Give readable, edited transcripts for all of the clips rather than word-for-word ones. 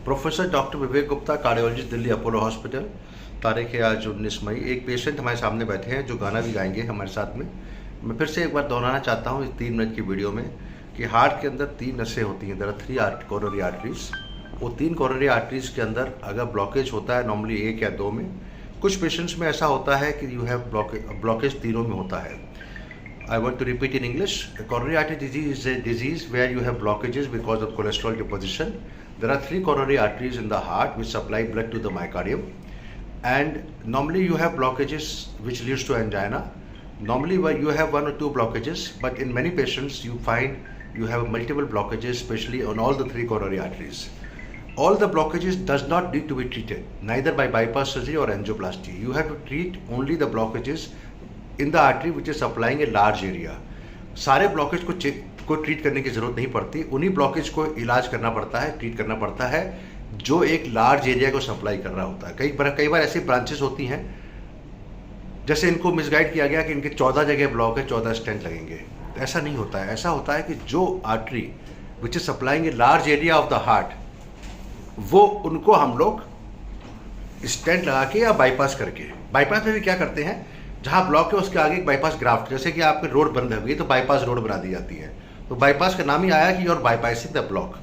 Professor doctor Vivek Gupta, cardiologist, Delhi Apollo hospital. तारीख है आज 19 मई। एक पेशेंट हमारे सामने बैठे हैं जो गाना भी गाएंगे हमारे साथ में। मैं फिर से एक बार दोहराना चाहता हूँ इस 3 मिनट की वीडियो में कि हार्ट के अंदर 3 नसें होती हैं। There are 3 coronary arteries. वो 3 कोरोनरी आर्टरीज के अंदर अगर ब्लॉकेज होता है नॉर्मली 1 या 2 में, कुछ पेशेंट्स में ऐसा होता है कि यू हैव ब्लॉकेज तीनों में होता है। I want to repeat in English. Coronary artery disease is a disease where you have blockages because of cholesterol deposition. There are 3 coronary arteries in the heart which supply blood to the myocardium, and normally you have blockages which leads to angina. Normally you have 1 or 2 blockages, but in many patients you find you have multiple blockages, especially on all the 3 coronary arteries. All the blockages does not need to be treated, neither by bypass surgery or angioplasty. You have to treat only the blockages in the artery which is supplying a large area. सारे blockage को treat करने की जरूरत नहीं पड़ती, उन्हीं blockage को इलाज करना पड़ता है, ट्रीट करना पड़ता है जो एक लार्ज एरिया को सप्लाई कर रहा होता है। कई बार ऐसी ब्रांचेस होती हैं जैसे इनको मिसगाइड किया गया कि इनके 14 जगह ब्लॉक है, 14 स्टेंट लगेंगे। तो ऐसा नहीं होता है। ऐसा होता है कि जो artery which is supplying a large area of the heart, वो उनको हम लोग स्टेंट लगा के या बाईपास करके, बाईपास में भी क्या करते हैं, जहाँ ब्लॉक है उसके आगे एक बाईपास ग्राफ्ट, जैसे कि आपकी रोड बंद हुई तो बाईपास रोड बना दी जाती है। तो बाईपास का नाम ही आया कि और बाईपासिंग द ब्लॉक।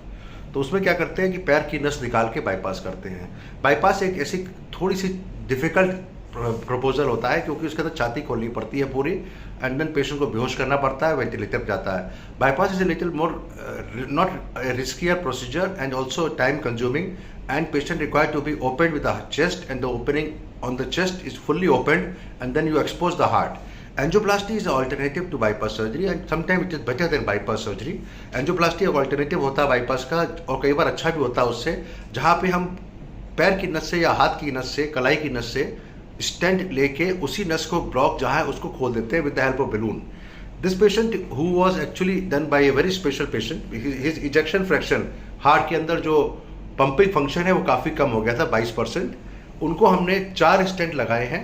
तो उसमें क्या करते हैं कि पैर की नस निकाल के बाईपास करते हैं। बाईपास एक ऐसी थोड़ी सी डिफिकल्ट प्रपोजल होता है क्योंकि उसके अंदर छाती खोलनी पड़ती है पूरी, एंड देन पेशेंट को बेहोश करना पड़ता है, वेंटिलेटर जाता है। Bypass is a little more not riskier procedure and also time consuming, and patient required to be opened with the chest, and the opening on the chest is fully opened, and then you expose the heart. Angioplasty is an alternative to bypass surgery, and sometimes it is better than bypass surgery. Angioplasty एक alternative होता है bypass का, और कई बार अच्छा भी होता है उससे, जहाँ पे हम पैर की नस से या हाथ की नस से, कलाई की नस से स्टेंट लेके उसी नस को ब्लॉक जहाँ है उसको खोल देते हैं with the help of balloon. This patient who was actually done by a very special patient, his ejection fraction heart के अंदर जो पंपिंग फंक्शन है वो काफ़ी कम हो गया था, 22%। उनको हमने 4 स्टेंट लगाए हैं,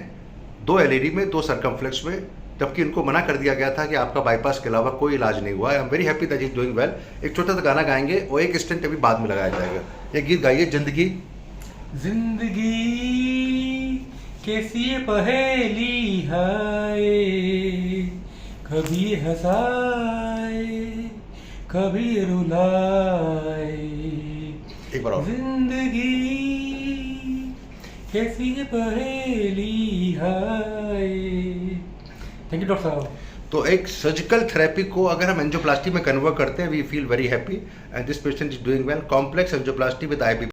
2 एलईडी में, 2 सर्कमफ्लेक्स में, जबकि उनको मना कर दिया गया था कि आपका बाईपास के अलावा कोई इलाज नहीं हुआ है। I am very happy that he is doing well. एक छोटा सा गाना गाएंगे और एक स्टेंट अभी बाद में लगाया जाएगा। एक गीत गाइए, जिंदगी जिंदगी कैसी पहेली है, कभी हंसाए कभी रुलाए। एक बार और। जिंदगी कैसी पहेली है। थैंक यू डॉक्टर साहब। तो एक सर्जिकल थेरेपी को अगर हम एंजियोप्लास्टी में कन्वर्ट करते हैं, we feel very happy, and this patient is doing well. Complex angioplasty with IP